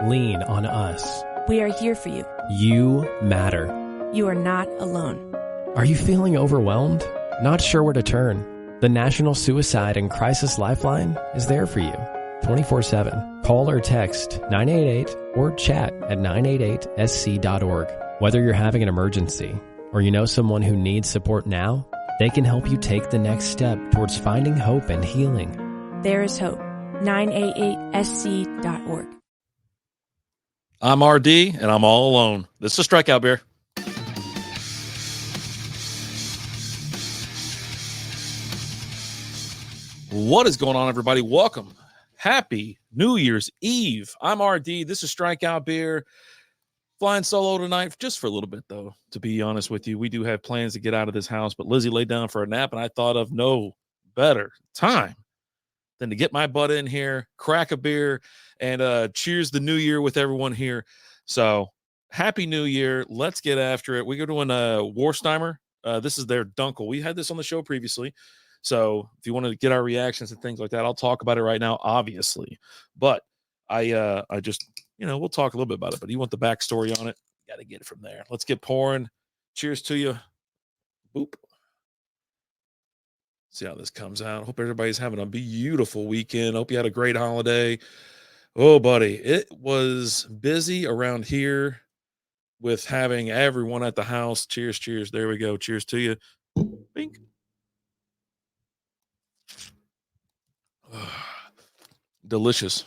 Lean on us. We are here for you. You matter. You are not alone. Are you feeling overwhelmed? Not sure where to turn? The National Suicide and Crisis Lifeline is there for you 24/7. Call or text 988 or chat at 988sc.org. Whether you're having an emergency or you know someone who needs support now, they can help you take the next step towards finding hope and healing. There is hope. 988sc.org. I'm RD, and I'm all alone. This is Strikeout Beer. What is going on, everybody? Welcome. Happy New Year's Eve. I'm RD. This is Strikeout Beer. Flying solo tonight, just for a little bit, though, to be honest with you. We do have plans to get out of this house, but Lizzie laid down for a nap, and I thought of no better time than to get my butt in here, crack a beer, and cheers the new year with everyone here. So, Happy New Year. Let's get after it. We're doing Warsteimer. This is their Dunkel. We had this on the show previously. So, if you want to get our reactions and things like that, I'll talk about it right now, obviously. But I just, we'll talk a little bit about it. But you want the backstory on it, got to get it from there. Let's get pouring. Cheers to you. Boop. See how this comes out. Hope everybody's having a beautiful weekend. Hope you had a great holiday. Oh, buddy, it was busy around here with having everyone at the house. Cheers, cheers. There we go. Cheers to you. Bink. Delicious.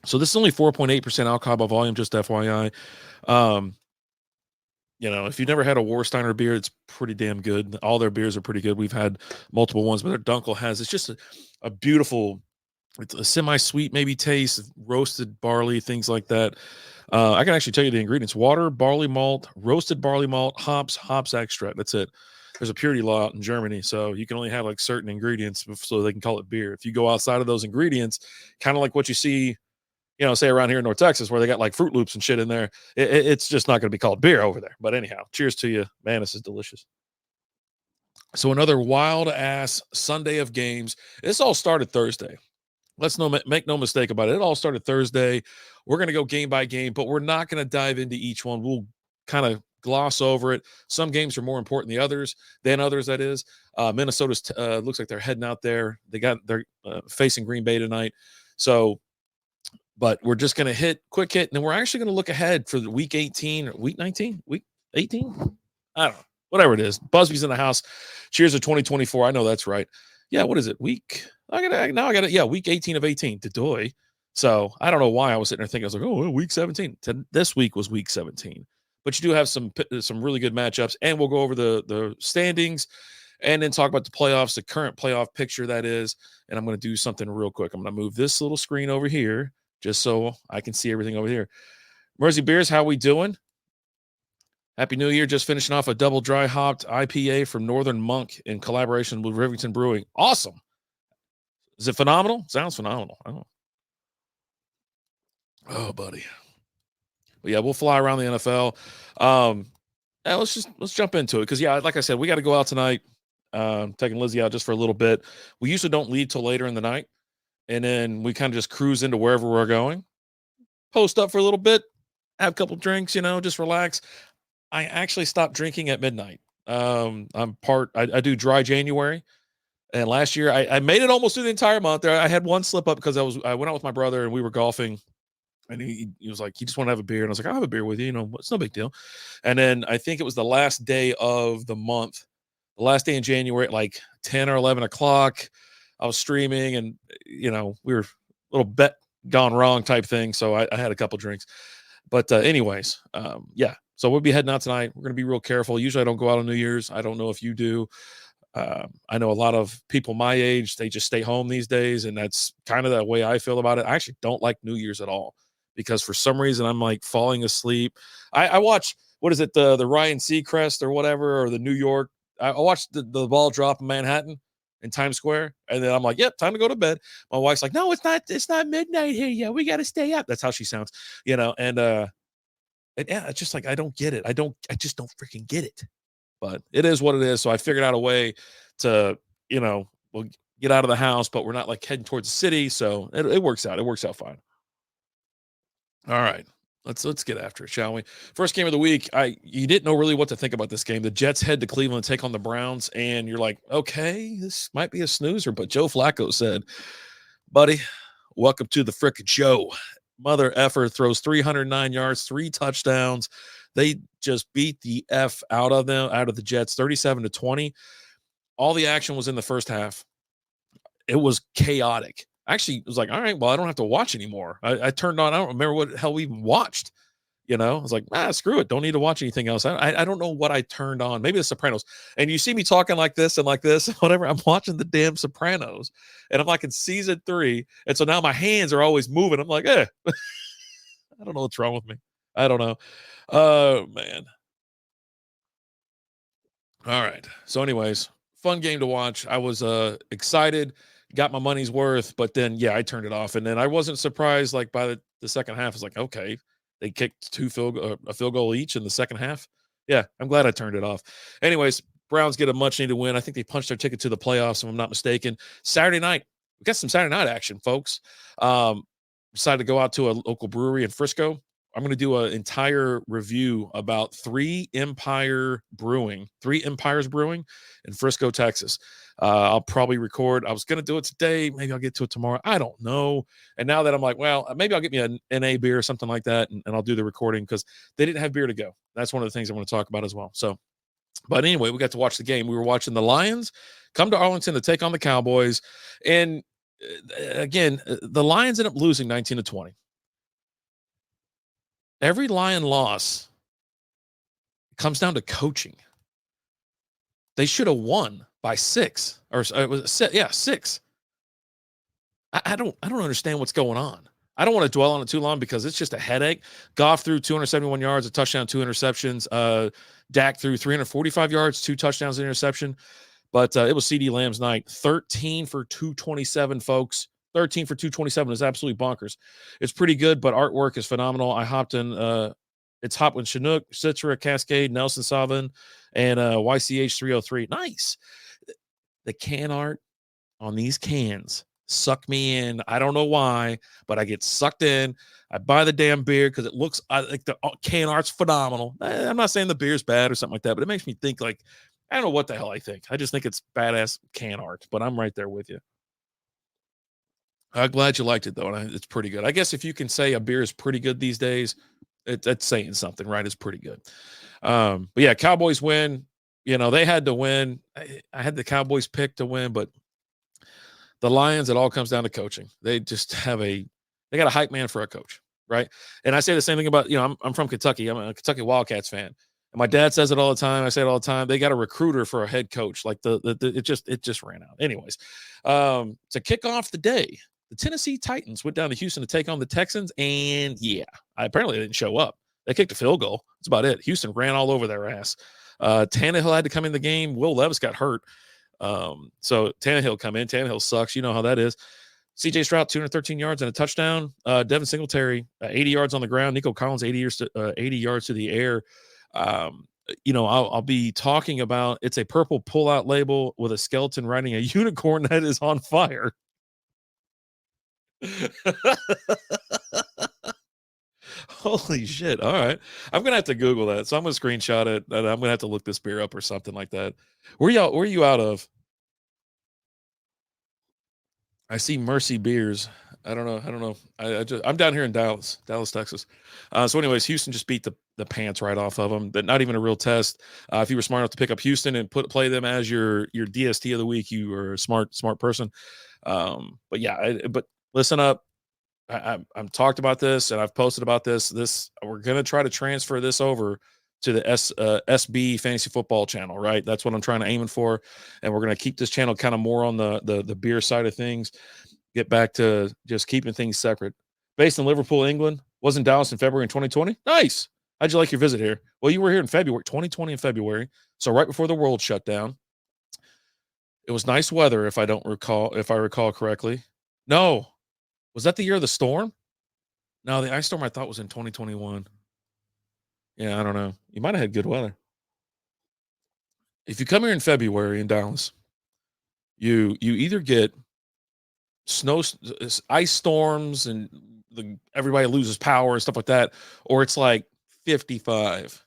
So this is only 4.8% alcohol by volume, just FYI. If you've never had a Warsteiner beer, it's pretty damn good. All their beers are pretty good. We've had multiple ones, but their Dunkel has, it's just a beautiful, it's a semi-sweet maybe taste, roasted barley, things like that. I can actually tell you the ingredients: water, barley malt, roasted barley malt, hops extract. That's it. There's a purity law out in Germany, so you can only have like certain ingredients so they can call it beer. If you go outside of those ingredients, kind of like what you see, say around here in North Texas, where they got like Fruit Loops and shit in there, it's just not going to be called beer over there. But anyhow, cheers to you. Man, this is delicious. So another wild ass Sunday of games. This all started Thursday. Let's make no mistake about it. It all started Thursday. We're going to go game by game, but we're not going to dive into each one. We'll kind of gloss over it. Some games are more important than others, that is. Minnesota's looks like they're heading out there. They're facing Green Bay tonight. So, but we're just going to quick hit, and then we're actually going to look ahead for the week 18, week 19, week 18. I don't know, whatever it is. Busby's in the house. Cheers to 2024. I know that's right. Yeah, what is it? Week 18 of 18 to Doy. So I don't know why I was sitting there thinking, I was like, oh, week 17. This week was week 17. But you do have some really good matchups, and we'll go over the standings and then talk about the playoffs, the current playoff picture that is. And I'm going to do something real quick. I'm going to move this little screen over here just so I can see everything over here. Mersey Beers, how we doing? Happy New Year. Just finishing off a double dry hopped IPA from Northern Monk in collaboration with Rivington Brewing. Awesome. Is it phenomenal? Sounds phenomenal. I don't know. Oh, buddy. But yeah, we'll fly around the NFL. Let's jump into it. Because, like I said, we got to go out tonight. Taking Lizzie out just for a little bit. We usually don't leave till later in the night. And then we kind of just cruise into wherever we're going. Post up for a little bit. Have a couple drinks, just relax. I actually stopped drinking at midnight. I do dry January. And last year I made it almost through the entire month. There I had one slip up because I went out with my brother and we were golfing. And he was like, you just want to have a beer? And I was like, I'll have a beer with you. It's no big deal. And then I think it was the last day of the month, the last day in January at like 10 or 11 o'clock. I was streaming and, we were a little bet gone wrong type thing. So I had a couple drinks. But anyways, so we'll be heading out tonight. We're going to be real careful. Usually I don't go out on New Year's. I don't know if you do. I know a lot of people my age, they just stay home these days. And that's kind of the way I feel about it. I actually don't like New Year's at all because for some reason I'm like falling asleep. I watch, what is it? The Ryan Seacrest or whatever, or the New York. I watched the ball drop in Manhattan in Times Square. And then I'm like, yep, time to go to bed. My wife's like, no, it's not midnight here yet. We got to stay up. That's how she sounds, and it's just like, I don't get it. I just don't freaking get it. But it is what it is. So I figured out a way to, we'll get out of the house, but we're not like heading towards the city. So it works out. It works out fine. All right. Let's get after it, shall we? First game of the week. You didn't know really what to think about this game. The Jets head to Cleveland, take on the Browns, and you're like, okay, this might be a snoozer. But Joe Flacco said, buddy, welcome to the frickin' show. Mother effer throws 309 yards, 3 touchdowns. They just beat the F out of the Jets, 37-20. All the action was in the first half. It was chaotic. Actually, it was like, all right, well, I don't have to watch anymore. I turned on, I don't remember what the hell we even watched. I was like, screw it. Don't need to watch anything else. I don't know what I turned on. Maybe the Sopranos. And you see me talking like this, whatever. I'm watching the damn Sopranos. And I'm like in season 3. And so now my hands are always moving. I'm like, I don't know what's wrong with me. I don't know. Oh, man. All right. So anyways, fun game to watch. I was excited, got my money's worth, but then, I turned it off. And then I wasn't surprised, like, by the second half. It's like, okay, they kicked a field goal each in the second half. Yeah, I'm glad I turned it off. Anyways, Browns get a much-needed win. I think they punched their ticket to the playoffs, if I'm not mistaken. Saturday night, we got some Saturday night action, folks. Decided to go out to a local brewery in Frisco. I'm going to do an entire review about 3 Empires Brewing in Frisco, Texas. I'll probably record. I was going to do it today. Maybe I'll get to it tomorrow. I don't know. And now that I'm like, well, maybe I'll get me an NA beer or something like that, and I'll do the recording because they didn't have beer to go. That's one of the things I want to talk about as well. So, but anyway, we got to watch the game. We were watching the Lions come to Arlington to take on the Cowboys. And again, the Lions ended up losing 19-20. Every Lion loss comes down to coaching. They should have won by 6, or it was 6. I don't understand what's going on. I don't want to dwell on it too long because it's just a headache. Goff threw 271 yards, a touchdown, 2 interceptions. Dak threw 345 yards, 2 touchdowns, and interception. But it was CeeDee Lamb's night. 13 for 227, folks. 13 for 227 is absolutely bonkers. It's pretty good, but artwork is phenomenal. I hopped in. It's hopped with Chinook, Citra, Cascade, Nelson Sauvin, and YCH 303. Nice. The can art on these cans suck me in. I don't know why, but I get sucked in. I buy the damn beer because it looks like the can art's phenomenal. I'm not saying the beer's bad or something like that, but it makes me think like, I don't know what the hell I think. I just think it's badass can art, but I'm right there with you. I'm glad you liked it, though, and it's pretty good. I guess if you can say a beer is pretty good these days, that's saying something, right? It's pretty good. But yeah, Cowboys win. They had to win. I had the Cowboys pick to win, but the Lions, it all comes down to coaching. They just they got a hype man for a coach, right? And I say the same thing about, I'm from Kentucky. I'm a Kentucky Wildcats fan. And my dad says it all the time. I say it all the time. They got a recruiter for a head coach. Like it just ran out. Anyways, to kick off the day, the Tennessee Titans went down to Houston to take on the Texans. And apparently they didn't show up. They kicked a field goal. That's about it. Houston ran all over their ass. Tannehill had to come in the game. Will Levis got hurt. So Tannehill come in. Tannehill sucks. You know how that is. CJ Stroud, 213 yards and a touchdown. Devin Singletary, 80 yards on the ground. Nico Collins, 80 yards to the air. I'll be talking about, it's a purple pull-out label with a skeleton riding a unicorn that is on fire. Holy shit. All right. I'm going to have to Google that. So I'm going to screenshot it, and I'm going to have to look this beer up or something like that. Where are you out of? I see Mercy Beers. I don't know. I'm down here in Dallas, Texas. So anyways, Houston just beat the pants right off of them. But not even a real test. If you were smart enough to pick up Houston and play them as your DST of the week, you were a smart person. But listen up. I'm talked about this and I've posted about this. We're gonna try to transfer this over to the SB Fantasy Football channel, right? That's what I'm trying to aim for, and we're gonna keep this channel kind of more on the beer side of things. Get back to just keeping things separate. Based in Liverpool, England, was in Dallas in February in 2020. Nice. How'd you like your visit here? Well, you were here in February, 2020 in February, so right before the world shut down. It was nice weather, if I recall correctly. No. Was that the year of the storm? No, the ice storm I thought was in 2021. Yeah, I don't know. You might have had good weather. If you come here in February in Dallas, you either get ice storms and everybody loses power and stuff like that, or it's like 55.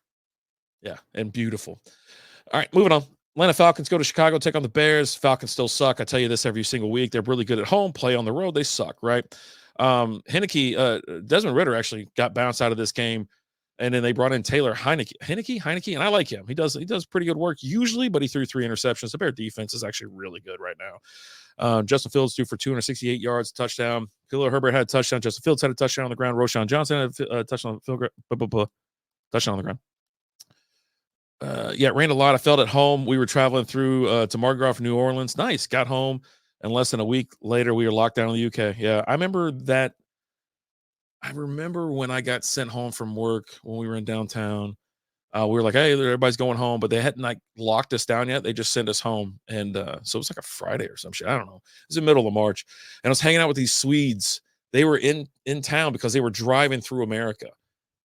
Yeah, and beautiful. All right, moving on. Atlanta Falcons go to Chicago, take on the Bears. Falcons still suck. I tell you this every single week. They're really good at home. Play on the road, they suck, right? Desmond Ridder actually got bounced out of this game, and then they brought in Taylor Heineke, and I like him. He does pretty good work usually, but he threw 3 interceptions. The Bear defense is actually really good right now. Justin Fields threw for 268 yards, touchdown. Khalil Herbert had a touchdown. Justin Fields had a touchdown on the ground. Roshan Johnson had a touchdown touchdown on the ground. It rained a lot. I felt at home. We were traveling through to Mardi Gras, New Orleans. Nice. Got home, and less than a week later, we were locked down in the UK. Yeah, I remember that. I remember when I got sent home from work when we were in downtown. We were like, hey, everybody's going home, but they hadn't like locked us down yet. They just sent us home. And so it was like a Friday or some shit. I don't know. It was the middle of March. And I was hanging out with these Swedes. They were in town because they were driving through America.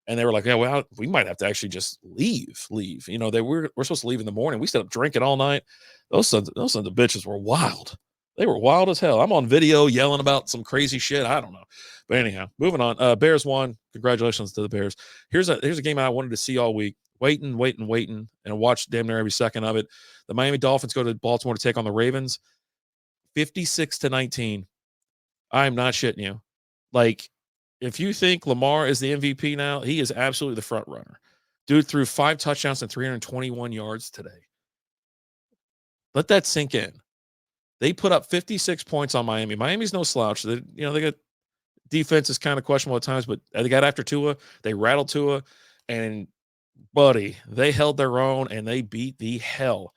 And they were like, yeah, well, we might have to actually just leave. You know, we're supposed to leave in the morning. We stayed up drinking all night. Those sons of bitches were wild. They were wild as hell. I'm on video yelling about some crazy shit. I don't know. But anyhow, moving on. Bears won. Congratulations to the Bears. Here's a game I wanted to see all week. Waiting, and I watched damn near every second of it. The Miami Dolphins go to Baltimore to take on the Ravens. 56-19. I'm not shitting you. Like, if you think Lamar is the MVP now, he is absolutely the front runner. Dude threw 5 touchdowns and 321 yards today. Let that sink in. They put up 56 points on Miami. Miami's no slouch. They got defense is kind of questionable at times, but they got after Tua. They rattled Tua, and buddy, they held their own, and they beat the hell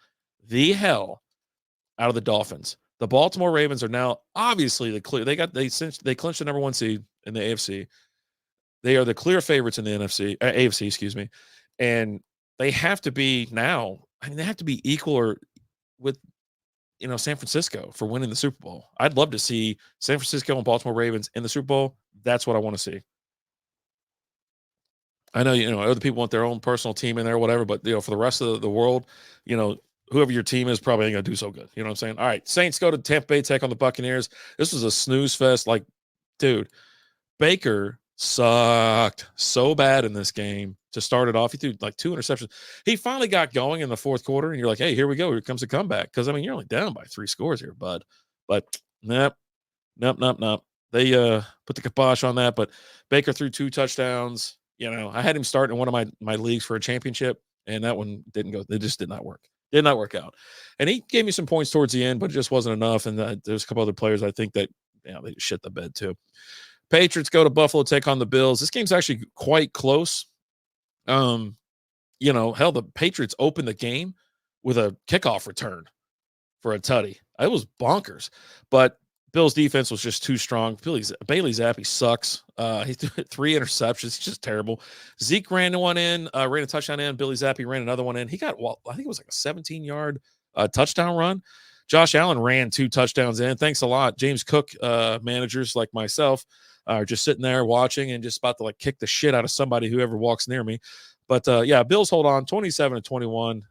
out of the Dolphins. The Baltimore Ravens are now obviously the clear. They clinched the number 1 seed in the AFC. They are the clear favorites in the AFC, excuse me, and they have to be now. I mean, they have to be equal or with San Francisco for winning the Super Bowl. I'd love to see San Francisco and Baltimore Ravens in the Super Bowl. That's what I want to see. I know, other people want their own personal team in there or whatever, but, for the rest of the world, whoever your team is probably ain't going to do so good. You know what I'm saying? All right, Saints go to Tampa Bay, take on the Buccaneers. This was a snooze fest. Like, dude, Baker sucked so bad in this game to start it off. He threw like 2 interceptions. He finally got going in the fourth quarter, and you're like, hey, here we go. Here comes a comeback. Because, I mean, you're only down by 3 scores here, bud. But, nope. They put the kibosh on that, but Baker threw 2 touchdowns. I had him start in one of my leagues for a championship, and that one didn't go. It just did not work. Did not work out. And he gave me some points towards the end, but it just wasn't enough. And there's a couple other players I think that they shit the bed too. Patriots go to Buffalo, take on the Bills. This game's actually quite close. Hell, the Patriots opened the game with a kickoff return for a tutty. It was bonkers, but Bills defense was just too strong. Bailey Zappi sucks. He threw 3 interceptions. He's just terrible. Zeke ran one in, ran a touchdown in. Billy Zappi ran another one in. He got, I think it was like a 17-yard touchdown run. Josh Allen ran 2 touchdowns in. Thanks a lot. James Cook managers like myself are just sitting there watching and just about to kick the shit out of somebody whoever walks near me. But Bills hold on 27-21.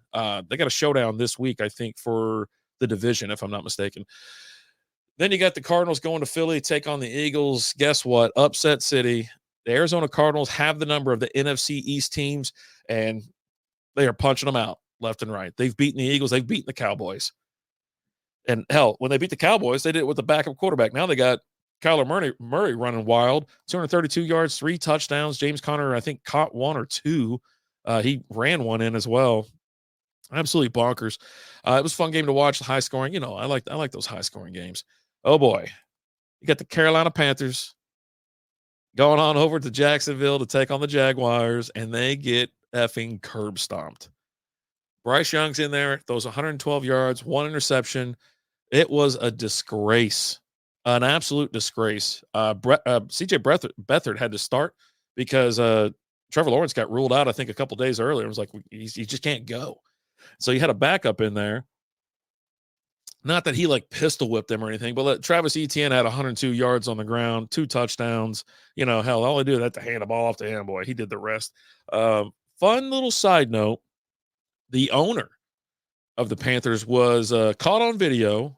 They got a showdown this week, I think, for the division, if I'm not mistaken. Then you got the Cardinals going to Philly, take on the Eagles. Guess what? Upset City. The Arizona Cardinals have the number of the NFC East teams, and they are punching them out left and right. They've beaten the Eagles. They've beaten the Cowboys. And hell, when they beat the Cowboys, they did it with the backup quarterback. Now they got Kyler Murray running wild, 232 yards, 3 touchdowns. James Conner, I think, caught 1 or 2. He ran one in as well. Absolutely bonkers. It was a fun game to watch. High scoring. I like those high scoring games. Oh boy, you got the Carolina Panthers going on over to Jacksonville to take on the Jaguars, and they get effing curb stomped. Bryce Young's in there, throws 112 yards, 1 interception. It was a disgrace, an absolute disgrace. CJ Beathard had to start because Trevor Lawrence got ruled out, I think, a couple days earlier. It was like, he just can't go. So you had a backup in there. Not that he pistol whipped them or anything, but Travis Etienne had 102 yards on the ground, 2 touchdowns. Hell, all they do is have to hand the ball off to him. Boy, he did the rest. Fun little side note. The owner of the Panthers was caught on video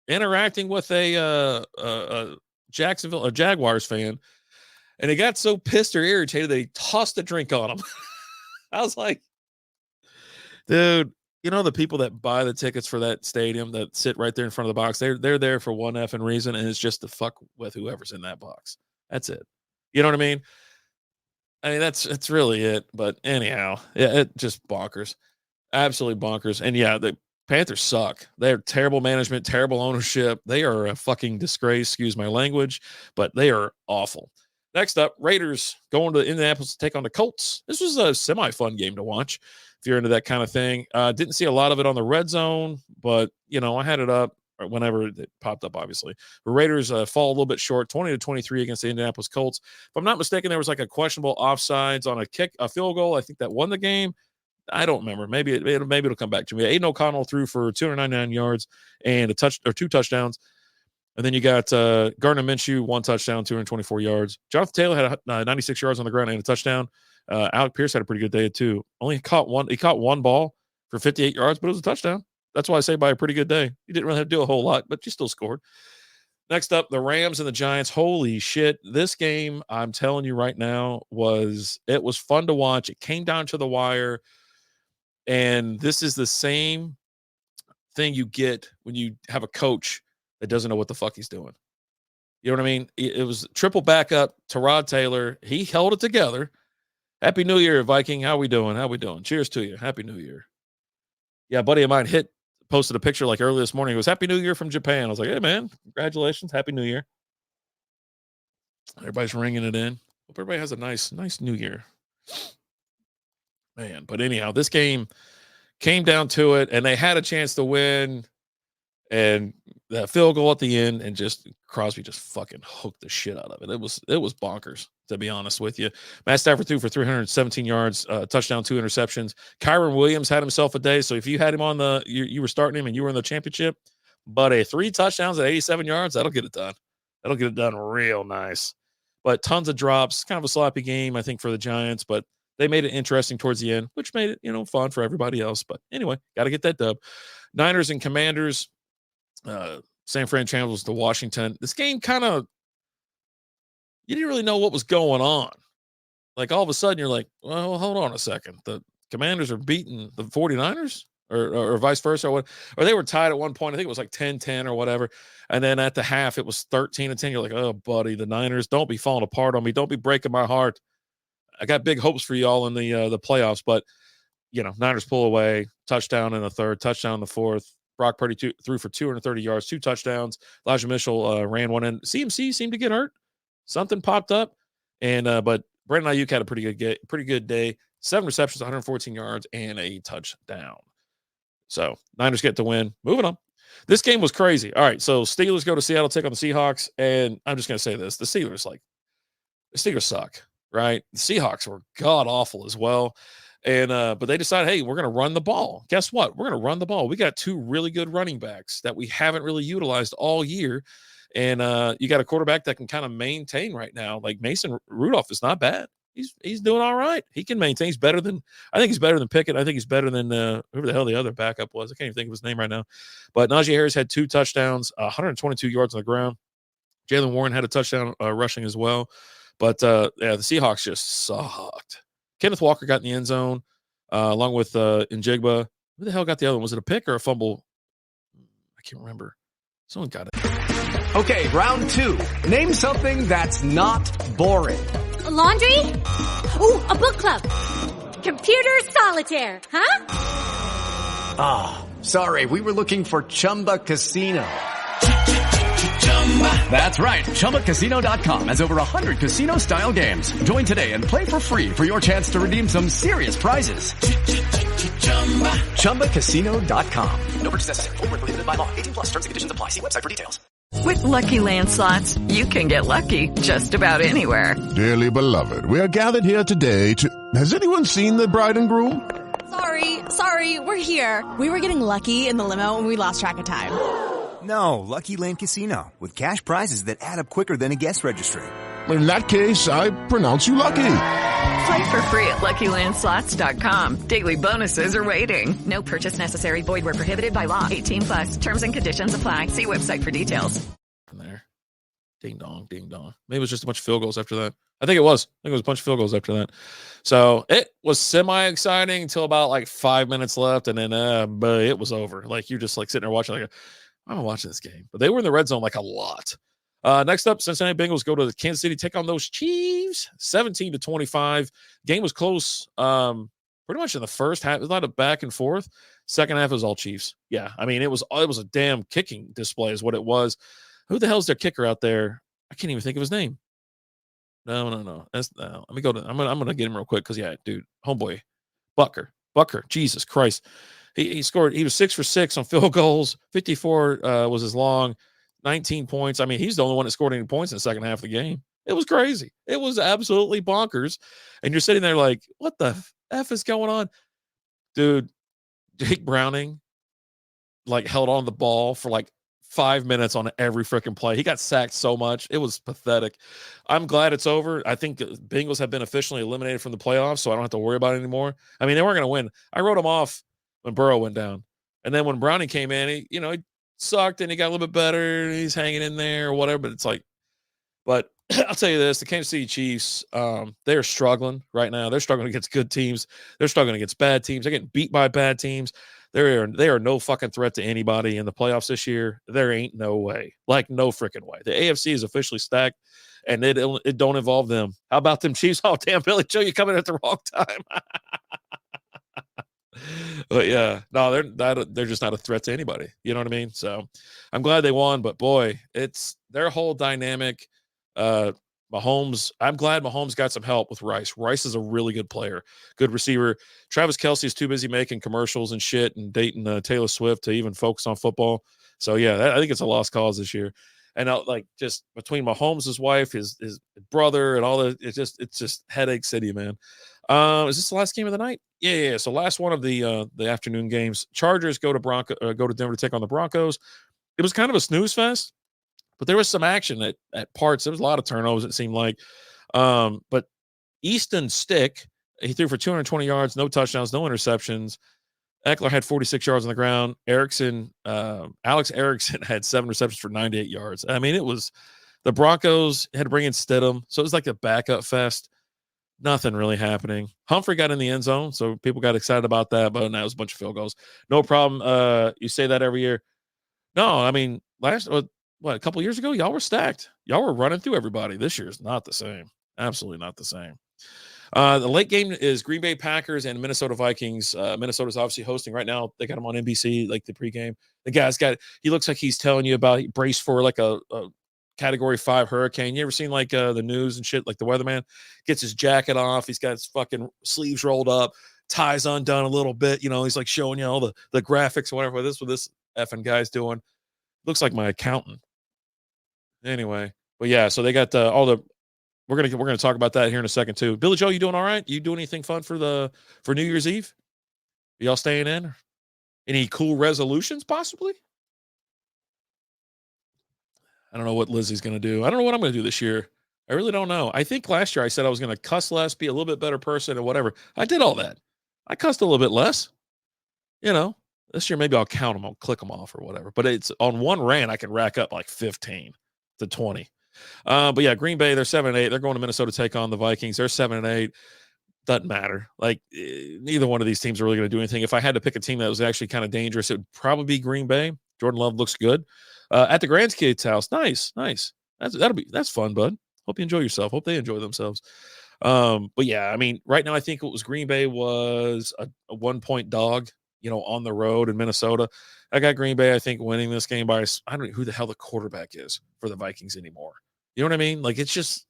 interacting with a Jaguars fan And he got so pissed or irritated that he tossed a drink on him. I was like, dude, you know the people that buy the tickets for that stadium that sit right there in front of the box, they're there for one effing reason, and it's just to fuck with whoever's in that box. That's it. You know what I mean? I mean, that's really it. But anyhow, yeah, it just bonkers. Absolutely bonkers. And yeah, the Panthers suck. They're terrible management, terrible ownership. They are a fucking disgrace, excuse my language, but they are awful. Next up, Raiders going to Indianapolis to take on the Colts. This was a semi-fun game to watch if you're into that kind of thing. Didn't see a lot of it on the red zone, but, you know, I had it up whenever it popped up, obviously. The Raiders fall a little bit short, 20-23 against the Indianapolis Colts. If I'm not mistaken, there was like a questionable offsides on a field goal. I think that won the game. I don't remember. Maybe it'll come back to me. Aiden O'Connell threw for 299 yards and two touchdowns. And then you got Gardner Minshew, 1 touchdown, 224 yards. Jonathan Taylor had 96 yards on the ground and a touchdown. Alec Pierce had a pretty good day too. He caught one ball for 58 yards, but it was a touchdown. That's why I say by a pretty good day. He didn't really have to do a whole lot, but you still scored. Next up, the Rams and the Giants. Holy shit. This game, I'm telling you right now, was fun to watch. It came down to the wire. And this is the same thing you get when you have a coach that doesn't know what the fuck he's doing. You know what I mean? It was triple backup to Rod Taylor. He held it together. Happy New Year, Viking. How we doing? Cheers to you. Happy New Year. Yeah, a buddy of mine posted a picture like early this morning. It was Happy New Year from Japan. I was like, hey, man, congratulations. Happy New Year. Everybody's ringing it in. Hope everybody has a nice New Year. Man, but anyhow, this game came down to it, and they had a chance to win, and that field goal at the end, and just Crosby just fucking hooked the shit out of it. It was bonkers, to be honest with you. Matt Stafford threw for 317 yards, touchdown, 2 interceptions. Kyron Williams had himself a day, so if you had him on you were starting him and you were in the championship, but 3 touchdowns at 87 yards, that'll get it done. That'll get it done real nice. But tons of drops, kind of a sloppy game, I think, for the Giants, but they made it interesting towards the end, which made it, fun for everybody else. But anyway, got to get that dub. Niners and Commanders, San Fran travels to Washington. This game you didn't really know what was going on. Like all of a sudden you're like, well, hold on a second. The Commanders are beating the 49ers or vice versa or they were tied at one point. I think it was like 10-10 or whatever. And then at the half, it was 13-10. You're like, oh, buddy, the Niners, don't be falling apart on me. Don't be breaking my heart. I got big hopes for y'all in the playoffs, but Niners pull away, touchdown in the third, touchdown in the fourth. Brock Purdy threw for 230 yards, 2 touchdowns. Elijah Mitchell ran one in. CMC seemed to get hurt. Something popped up, and but Brandon Ayuk had a pretty good day. 7 receptions, 114 yards, and a touchdown. So Niners get the win. Moving on. This game was crazy. All right, so Steelers go to Seattle, take on the Seahawks, and I'm just gonna say this: the Steelers suck. Right? The Seahawks were god awful as well. And but they decided, hey, we're going to run the ball. Guess what? We're going to run the ball. We got 2 really good running backs that we haven't really utilized all year. And you got a quarterback that can kind of maintain right now. Like Mason Rudolph is not bad. He's doing all right. He can maintain. I think he's better than Pickett. I think he's better than whoever the hell the other backup was. I can't even think of his name right now. But Najee Harris had 2 touchdowns, 122 yards on the ground. Jaylen Warren had a touchdown rushing as well. But, the Seahawks just sucked. Kenneth Walker got in the end zone along with Njigba. Who the hell got the other one? Was it a pick or a fumble? I can't remember. Someone got it. Okay, round 2. Name something that's not boring. A laundry? Ooh, a book club. Computer solitaire, huh? Ah, sorry. We were looking for Chumba Casino. That's right. ChumbaCasino.com has over 100 casino-style games. Join today and play for free for your chance to redeem some serious prizes. ChumbaCasino.com. No purchase necessary. Void where prohibited by law. 18+ terms and conditions apply. See website for details. With Lucky Land Slots, you can get lucky just about anywhere. Dearly beloved, we are gathered here today to... Has anyone seen the bride and groom? Sorry, we're here. We were getting lucky in the limo and we lost track of time. No, Lucky Land Casino, with cash prizes that add up quicker than a guest registry. In that case, I pronounce you lucky. Play for free at LuckyLandSlots.com. Daily bonuses are waiting. No purchase necessary. Void where prohibited by law. 18+. Terms and conditions apply. See website for details. There. Ding dong, ding dong. Maybe it was just a bunch of field goals after that. I think it was a bunch of field goals after that. So it was semi-exciting until about like 5 minutes left, and then but it was over. Like you're just like sitting there watching, like, I'm watching this game. But they were in the red zone like a lot. Next up, Cincinnati Bengals go to the Kansas City, take on those Chiefs, 17-25. Game was close. Pretty much in the first half, it was a lot of back and forth. Second half was all Chiefs. Yeah, I mean it was a damn kicking display, is what it was. Who the hell's their kicker out there? I can't even think of his name. No. Let me go to. I'm gonna get him real quick because dude, homeboy, Bucker. Jesus Christ, he scored. He was 6 for 6 on field goals. 54 was his long. 19 points. I mean, he's the only one that scored any points in the second half of the game. It was crazy. It was absolutely bonkers. And you're sitting there like, what the F is going on, dude? Jake Browning like held on the ball for like 5 minutes on every freaking play. He got sacked so much. It was pathetic. I'm glad it's over. I think the Bengals have been officially eliminated from the playoffs, so I don't have to worry about it anymore. I mean, they weren't going to win. I wrote them off when Burrow went down. And then when Browning came in, he sucked and he got a little bit better. And he's hanging in there or whatever, but it's like, but I'll tell you this, the Kansas City Chiefs, they're struggling right now. They're struggling against good teams. They're struggling against bad teams. They're getting beat by bad teams. They are no fucking threat to anybody in the playoffs this year. There ain't no way. Like, no freaking way. The AFC is officially stacked, and it don't involve them. How about them Chiefs? Oh, damn, Billy Joe, you coming at the wrong time. But, yeah, no, they're just not a threat to anybody. You know what I mean? So I'm glad they won, but, boy, it's their whole dynamic. Mahomes, I'm glad Mahomes got some help with Rice. Rice is a really good player, good receiver. Travis Kelce is too busy making commercials and shit and dating Taylor Swift to even focus on football. So, yeah, I think it's a lost cause this year. And just between Mahomes' wife, his brother, and all that, it's just headache city, man. Is this the last game of the night? Yeah. So last one of the afternoon games. Chargers go to Denver to take on the Broncos. It was kind of a snooze fest. But there was some action at parts. There was a lot of turnovers, it seemed like. But Easton Stick, he threw for 220 yards, no touchdowns, no interceptions. Eckler had 46 yards on the ground. Alex Erickson had 7 receptions for 98 yards. I mean, it was the Broncos had to bring in Stidham. So it was like a backup fest. Nothing really happening. Humphrey got in the end zone, so people got excited about that, but now it was a bunch of field goals. No problem. You say that every year. No, I mean, a couple years ago, y'all were stacked. Y'all were running through everybody. This year is not the same. Absolutely not the same. The late game is Green Bay Packers and Minnesota Vikings. Minnesota's obviously hosting right now. They got him on NBC, like the pregame. The guy's he looks like he's telling you about brace for like a Category 5 hurricane. You ever seen like the news and shit? Like the weatherman gets his jacket off. He's got his fucking sleeves rolled up, ties undone a little bit. He's like showing you all the graphics or whatever. What this effing guy's doing. Looks like my accountant. Anyway, but yeah, so they got we're gonna talk about that here in a second too. Billy Joe, you doing all right? You doing anything fun for New Year's Eve? Are y'all staying in? Any cool resolutions possibly? I don't know what Lizzie's gonna do. I don't know what I'm gonna do this year. I really don't know. I think last year I said I was gonna cuss less, be a little bit better person, and whatever. I did all that. I cussed a little bit less. This year maybe I'll count them, I'll click them off or whatever. But it's on one rant I can rack up like 15 to 20. But yeah, Green Bay, they're 7-8. They're going to Minnesota to take on the Vikings. They're 7-8. Doesn't matter. Like neither one of these teams are really going to do anything. If I had to pick a team that was actually kind of dangerous, it would probably be Green Bay. Jordan Love looks good. At the grandkids' house. Nice. That's fun, bud. Hope you enjoy yourself. Hope they enjoy themselves. But yeah, I mean, right now I think it was Green Bay was a 1-point dog, on the road in Minnesota. I got Green Bay, I think, winning this game by, I don't know who the hell the quarterback is for the Vikings anymore. You know what I mean? Like, it's just,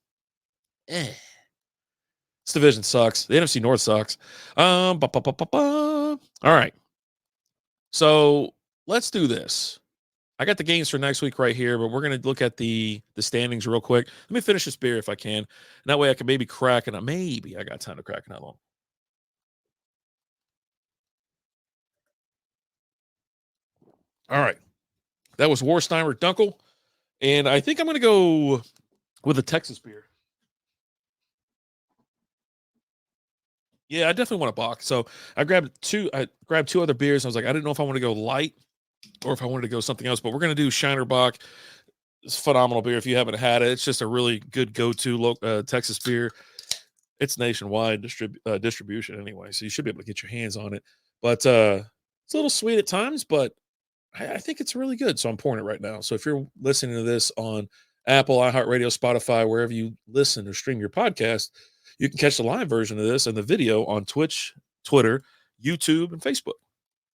This division sucks. The NFC North sucks. All right. So let's do this. I got the games for next week right here, but we're going to look at the standings real quick. Let me finish this beer if I can. And that way I can maybe crack it. Maybe I got time to crack it that long. All right. That was Warsteiner Dunkel. And I think I'm going to go with a Texas beer. Yeah, I definitely want a box. So I grabbed two other beers. I was like, I didn't know if I want to go light or if I wanted to go something else, but we're going to do Shiner Bock. It's phenomenal beer if you haven't had it. It's just a really good go-to Texas beer. It's nationwide distribution anyway, so you should be able to get your hands on it. But it's a little sweet at times, but I think it's really good. So I'm pouring it right now. So if you're listening to this on Apple, iHeartRadio, Spotify, wherever you listen or stream your podcast, you can catch the live version of this and the video on Twitch, Twitter, YouTube, and Facebook.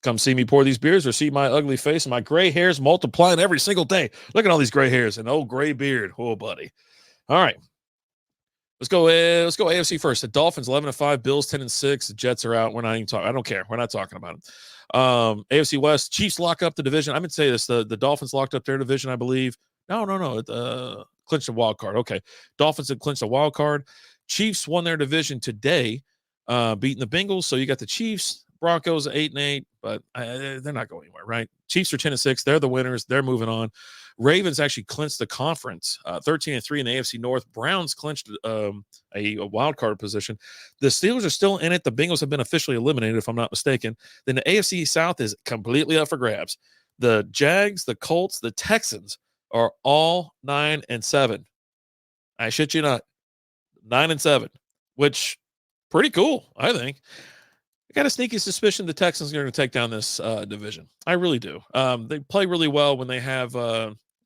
Come see me pour these beers or see my ugly face and my gray hairs multiplying every single day. Look at all these gray hairs and old gray beard. Oh, buddy. All right. Let's go AFC first. The Dolphins 11-5, Bills 10-6. The Jets are out. We're not even talking. I don't care. We're not talking about them. AFC West, Chiefs lock up the division. I'm going to say this. The Dolphins locked up their division, I believe. No. Clinched a wild card. Okay. Dolphins had clinched a wild card. Chiefs won their division today, beating the Bengals. So you got the Chiefs, Broncos 8-8, but they're not going anywhere, right? Chiefs are 10-6. They're the winners. They're moving on. Ravens actually clinched the conference, 13-3 in the AFC North. Browns clinched a wild card position. The Steelers are still in it. The Bengals have been officially eliminated, if I'm not mistaken. Then the AFC South is completely up for grabs. The Jags, the Colts, the Texans are all 9-7. I shit you not, 9-7, which pretty cool, I think. I got a sneaky suspicion the Texans are going to take down this division. I really do. They play really well when they have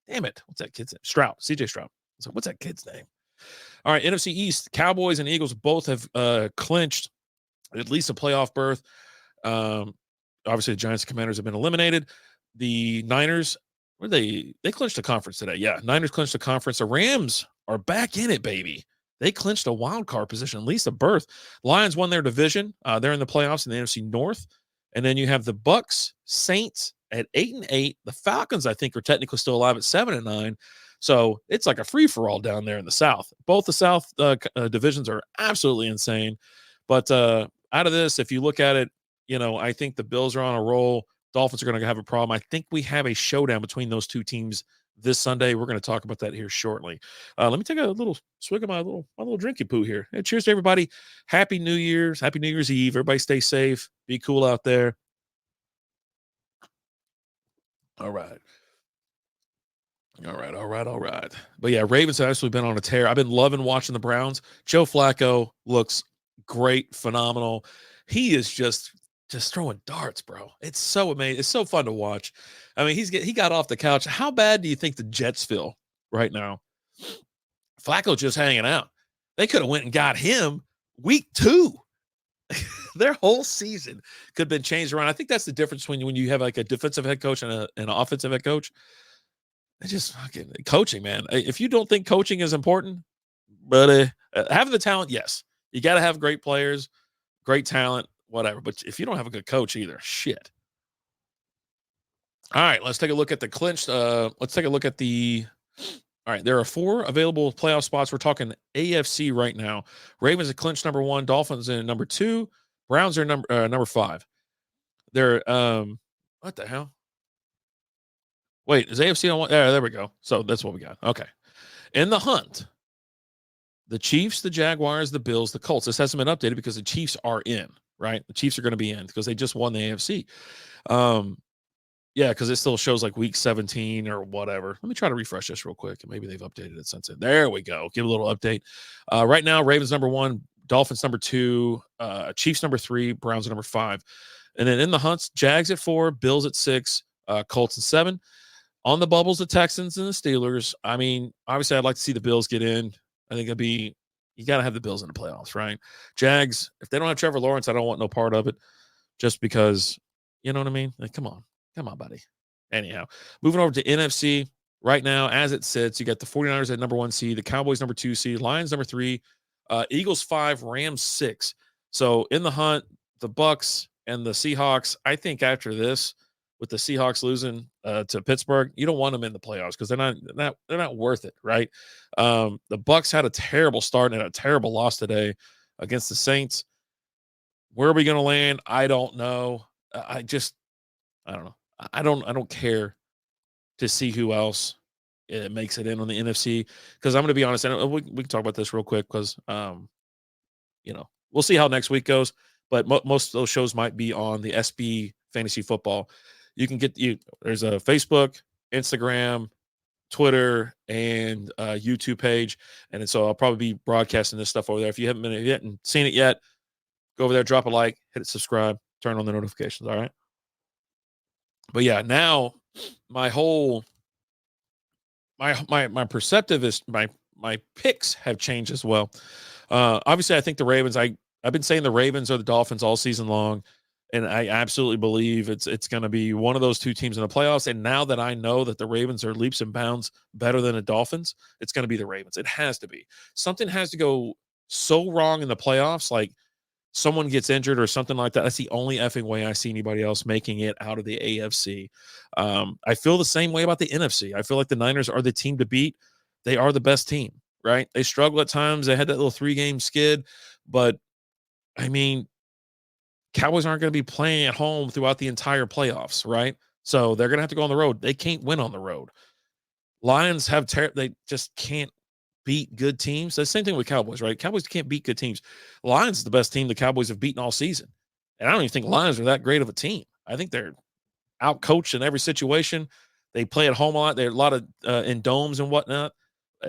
damn it, what's that kid's name? CJ Stroud. So what's that kid's name? All right, NFC East, Cowboys and Eagles both have clinched at least a playoff berth. Obviously, the Giants and Commanders have been eliminated. The Niners, they clinched the conference today. Yeah, Niners clinched the conference. The Rams are back in it, baby. They clinched a wild card position, at least a berth. Lions won their division. They're in the playoffs in the NFC North. And then you have the Bucks, Saints at 8-8. The Falcons, I think, are technically still alive at 7-9. So it's like a free-for-all down there in the South. Both the South divisions are absolutely insane. But out of this, if you look at it, I think the Bills are on a roll. Dolphins are going to have a problem. I think we have a showdown between those two teams this Sunday. We're going to talk about that here shortly. Let me take a little swig of my little drinky poo here. Hey, cheers to everybody. Happy New Year's. Happy New Year's Eve. Everybody stay safe. Be cool out there. All right. But yeah, Ravens have actually been on a tear. I've been loving watching the Browns. Joe Flacco looks great, phenomenal. He is just throwing darts, bro. It's so amazing. It's so fun to watch. I mean, he got off the couch. How bad do you think the Jets feel right now? Flacco just hanging out. They could have went and got him week 2. Their whole season could have been changed around. I think that's the difference when you have like a defensive head coach and an offensive head coach. It's just fucking coaching, man. If you don't think coaching is important, but having the talent, yes. You got to have great players, great talent, whatever. But if you don't have a good coach either, shit. All right, let's take a look at the clinched. Let's take a look at the. All right, there are 4 available playoff spots. We're talking AFC right now. Ravens are clinched number 1. Dolphins in number 2. Browns are number 5. They're what the hell? Wait, is AFC on one? There we go. So that's what we got. Okay. In the hunt, the Chiefs, the Jaguars, the Bills, the Colts. This hasn't been updated because the Chiefs are in, right? The Chiefs are going to be in because they just won the AFC. Yeah, because it still shows like week 17 or whatever. Let me try to refresh this real quick. Maybe they've updated it since then. There we go. Give a little update. Right now, Ravens number 1, Dolphins number 2, Chiefs number 3, Browns number 5. And then in the hunts, Jags at 4, Bills at 6, Colts at 7. On the bubbles, the Texans and the Steelers. I mean, obviously, I'd like to see the Bills get in. I think you got to have the Bills in the playoffs, right? Jags, if they don't have Trevor Lawrence, I don't want no part of it just because, you know what I mean? Like, come on, buddy. Anyhow, moving over to NFC right now, as it sits, you got the 49ers at number 1 seed, the Cowboys number 2 seed, Lions number 3, Eagles 5, Rams 6. So in the hunt, the Bucks and the Seahawks, I think after this, with the Seahawks losing to Pittsburgh, you don't want them in the playoffs because they're not worth it, right? The Bucks had a terrible start and a terrible loss today against the Saints. Where are we going to land? I don't know. I don't know. I don't care to see who else makes it in on the NFC because I'm going to be honest, and we can talk about this real quick because we'll see how next week goes. But most of those shows might be on the SB Fantasy Football. You can there's a Facebook, Instagram, Twitter, and YouTube page. And so I'll probably be broadcasting this stuff over there. If you haven't seen it yet, go over there, drop a like, hit subscribe, turn on the notifications. All right. But yeah, now my whole my perceptive is my picks have changed as well. Obviously, I think the Ravens. I've been saying the Ravens are the Dolphins all season long, and I absolutely believe it's going to be one of those two teams in the playoffs. And now that I know that the Ravens are leaps and bounds better than the Dolphins, it's going to be the Ravens. It has to be. Something has to go so wrong in the playoffs, like someone gets injured or something like that. That's the only effing way I see anybody else making it out of the AFC. I feel the same way about the NFC. I feel like the Niners are the team to beat. They are the best team, right? They struggle at times. They had that little 3-game skid, but I mean, Cowboys aren't going to be playing at home throughout the entire playoffs, right? So they're going to have to go on the road. They can't win on the road. Lions they just can't beat good teams. The same thing with Cowboys, right? Cowboys can't beat good teams. Lions is the best team the Cowboys have beaten all season. And I don't even think Lions are that great of a team. I think they're out-coached in every situation. They play at home a lot. They're a lot of in domes and whatnot.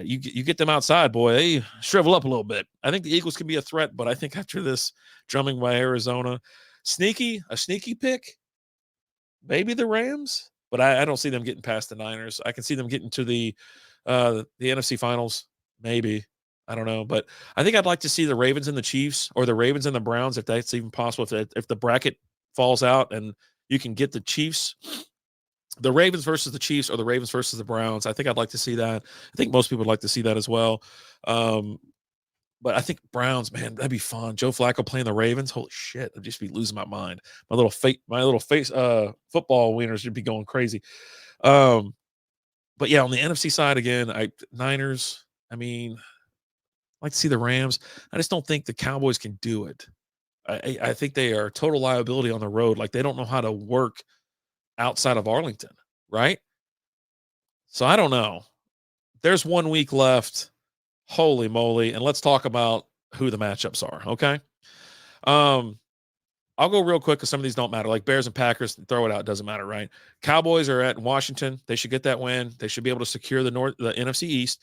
You get them outside, boy, they shrivel up a little bit. I think the Eagles can be a threat, but I think after this drumming by Arizona, a sneaky pick, maybe the Rams, but I don't see them getting past the Niners. I can see them getting to the NFC Finals, maybe. I don't know, but I think I'd like to see the Ravens and the Chiefs, or the Ravens and the Browns, if that's even possible. If the bracket falls out and you can get the Chiefs, the Ravens versus the Chiefs, or the Ravens versus the Browns, I think I'd like to see that. I think most people would like to see that as well. But I think Browns, man, that'd be fun. Joe Flacco playing the Ravens, holy shit, I'd just be losing my mind. My little face football wieners would be going crazy. But yeah, on the NFC side again, Niners. I mean, I'd like to see the Rams. I just don't think the Cowboys can do it. I think they are a total liability on the road. Like, they don't know how to work outside of Arlington, right? So I don't know. There's 1 week left. Holy moly. And let's talk about who the matchups are, okay? I'll go real quick because some of these don't matter. Like Bears and Packers, throw it out. Doesn't matter, right? Cowboys are at Washington. They should get that win. They should be able to secure the NFC East.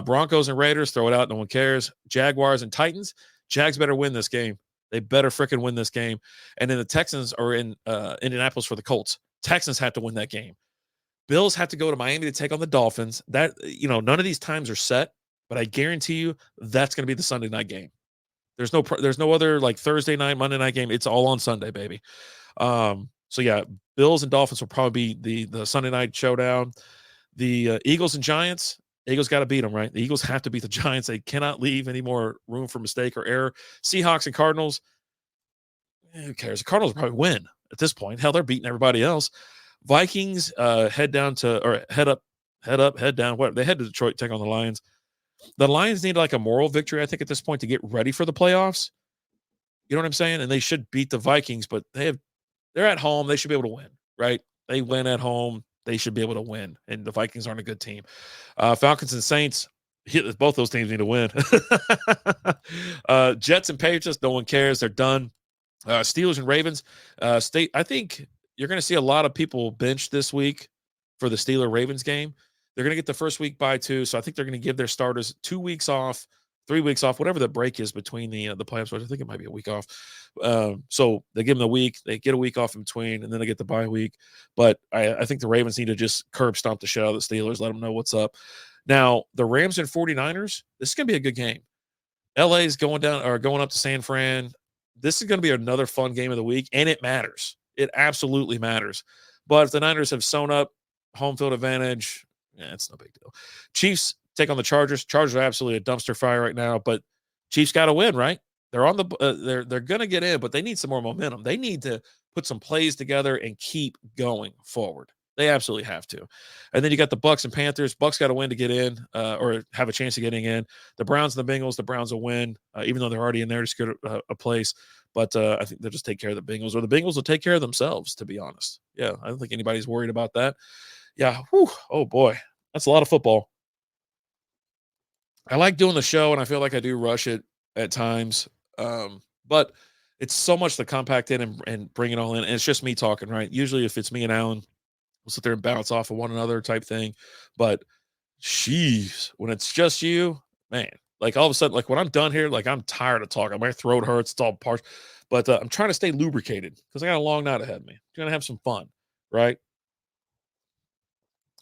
Broncos and Raiders, throw it out. No one cares. Jaguars and Titans. Jags better win this game. They better freaking win this game. And then the Texans are in Indianapolis for the Colts. Texans have to win that game. Bills have to go to Miami to take on the Dolphins. That, none of these times are set, but I guarantee you that's going to be the Sunday night game. There's no other like Thursday night, Monday night game. It's all on Sunday, baby. So yeah, Bills and Dolphins will probably be the Sunday night showdown. The Eagles and Giants. Eagles got to beat them, right? The Eagles have to beat the Giants. They cannot leave any more room for mistake or error. Seahawks and Cardinals. Who cares? The Cardinals will probably win at this point. Hell, they're beating everybody else. Vikings head up, head down. What? They head to Detroit, take on the Lions. The Lions need like a moral victory, I think, at this point to get ready for the playoffs. You know what I'm saying? And they should beat the Vikings, but they're at home. They should be able to win, right? They win at home. They should be able to win. And the Vikings aren't a good team. Falcons and Saints, both those teams need to win. Jets and Patriots, no one cares. They're done. Steelers and Ravens. I think you're going to see a lot of people bench this week for the Steeler-Ravens game. They're going to get the first week bye too, so I think they're going to give their starters 2 weeks off, 3 weeks off, whatever the break is between the playoffs. I think it might be a week off. So they give them a week, they get a week off in between, and then they get the bye week. But I think the Ravens need to just curb stomp the shit out of the Steelers, let them know what's up. Now, the Rams and 49ers, this is going to be a good game. LA is going up to San Fran. This is going to be another fun game of the week, and it matters. It absolutely matters. But if the Niners have sewn up home field advantage, it's no big deal. Chiefs take on the Chargers. Chargers are absolutely a dumpster fire right now, but Chiefs got to win, right? They're on the they're going to get in, but they need some more momentum. They need to put some plays together and keep going forward. They absolutely have to. And then you got the Bucks and Panthers. Bucks got to win to get in, or have a chance of getting in. The Browns and the Bengals. The Browns will win, even though they're already in there to secure a place. But I think they'll just take care of the Bengals, or the Bengals will take care of themselves, to be honest. Yeah, I don't think anybody's worried about that. Yeah. Whew, oh, boy. That's a lot of football. I like doing the show, and I feel like I do rush it at times. But it's so much to compact in and bring it all in. And it's just me talking, right? Usually if it's me and Alan, we'll sit there and bounce off of one another type thing. But Jeez, when it's just you, man, like all of a sudden, like when I'm done here, like I'm tired of talking. My throat hurts, it's all parched. But I'm trying to stay lubricated because I got a long night ahead of me. I'm going to have some fun, right?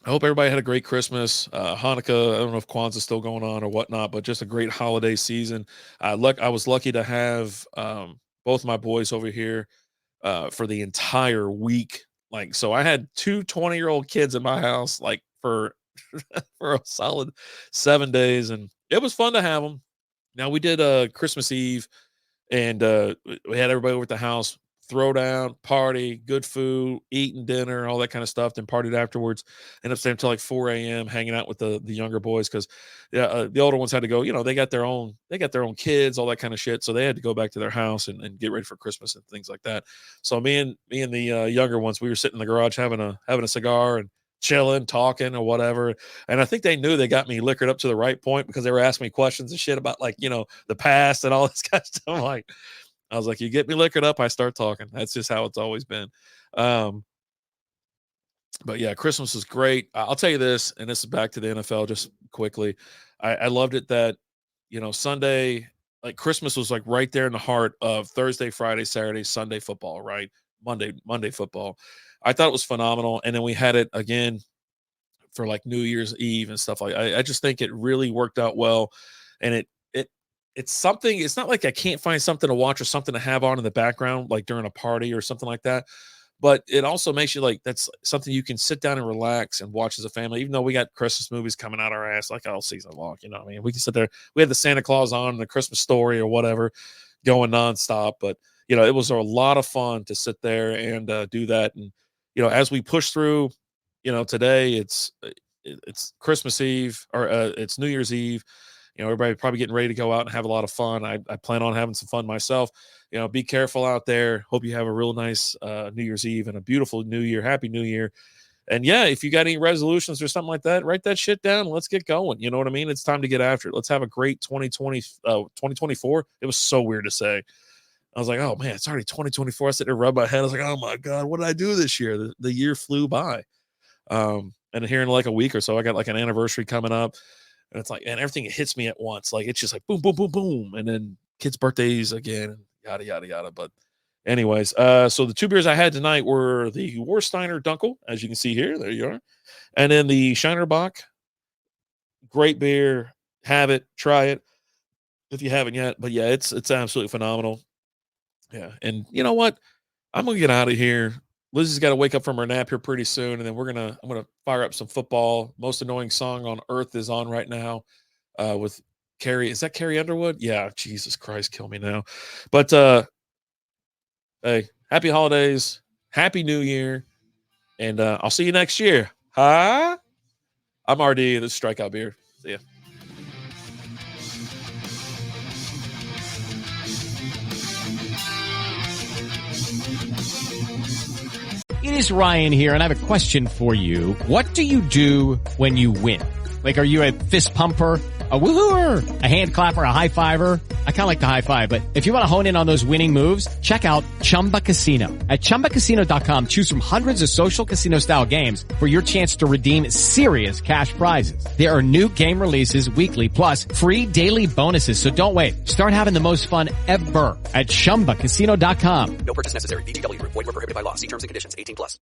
I hope everybody had a great Christmas. Hanukkah, I don't know if Kwanzaa's still going on or whatnot, but just a great holiday season. I was lucky to have both my boys over here for the entire week. Like, so I had 2 20-year-old kids in my house, like for a solid 7 days, and it was fun to have them. Now we did Christmas Eve, and we had everybody over at the house, throw down, party, good food, eating dinner, all that kind of stuff, then partied afterwards. Ended up staying until like 4 a.m. hanging out with the younger boys because the older ones had to go, they got their own kids, all that kind of shit. So they had to go back to their house and get ready for Christmas and things like that. So me and the younger ones, we were sitting in the garage having a cigar and chilling, talking or whatever. And I think they knew they got me liquored up to the right point because they were asking me questions and shit about like, the past and all this kind of stuff. I was like, you get me liquored up, I start talking. That's just how it's always been. But yeah, Christmas was great. I'll tell you this, and this is back to the NFL just quickly. I loved it that, Sunday, like Christmas was like right there in the heart of Thursday, Friday, Saturday, Sunday football, right? Monday football. I thought it was phenomenal. And then we had it again for like New Year's Eve and stuff like that. I just think it really worked out well. And it's something, it's not like I can't find something to watch or something to have on in the background, like during a party or something like that. But it also makes you like, that's something you can sit down and relax and watch as a family, even though we got Christmas movies coming out our ass like all season long. You know what I mean? We can sit there. We had the Santa Claus on and the Christmas Story or whatever going nonstop. But, it was a lot of fun to sit there and do that. And, as we push through, today it's Christmas Eve or it's New Year's Eve. Everybody probably getting ready to go out and have a lot of fun. I plan on having some fun myself. Be careful out there. Hope you have a real nice New Year's Eve and a beautiful New Year. Happy New Year. And yeah, if you got any resolutions or something like that, write that shit down. Let's get going. You know what I mean? It's time to get after it. Let's have a great 2024. It was so weird to say. I was like, oh man, it's already 2024. I sit there, rub my head. I was like, oh my God, what did I do this year? The year flew by. And here in like a week or so, I got like an anniversary coming up. And it's like, and everything hits me at once. Like, it's just like boom, boom, boom, boom. And then kids' birthdays again, yada, yada, yada. But anyways, so the 2 beers I had tonight were the Warsteiner Dunkel, as you can see here. There you are. And then the Shiner Bock. Great beer. Have it. Try it if you haven't yet. But yeah, it's absolutely phenomenal. Yeah. And you know what? I'm going to get out of here. Lizzie's got to wake up from her nap here pretty soon, and then I'm gonna fire up some football. Most annoying song on earth is on right now, with Carrie. Is that Carrie Underwood? Yeah, Jesus Christ, kill me now. But hey, happy holidays, happy New Year, and I'll see you next year. Huh? I'm RD. This is Strikeout Beer. See ya. It is Ryan here, and I have a question for you. What do you do when you win? Like, are you a fist pumper, a woo-hooer, a hand clapper, a high fiver? I kind of like the high five, but if you want to hone in on those winning moves, check out Chumba Casino. At ChumbaCasino.com, choose from hundreds of social casino-style games for your chance to redeem serious cash prizes. There are new game releases weekly, plus free daily bonuses. So don't wait. Start having the most fun ever at ChumbaCasino.com. No purchase necessary. VGW. Void where prohibited by law. See terms and conditions. 18+.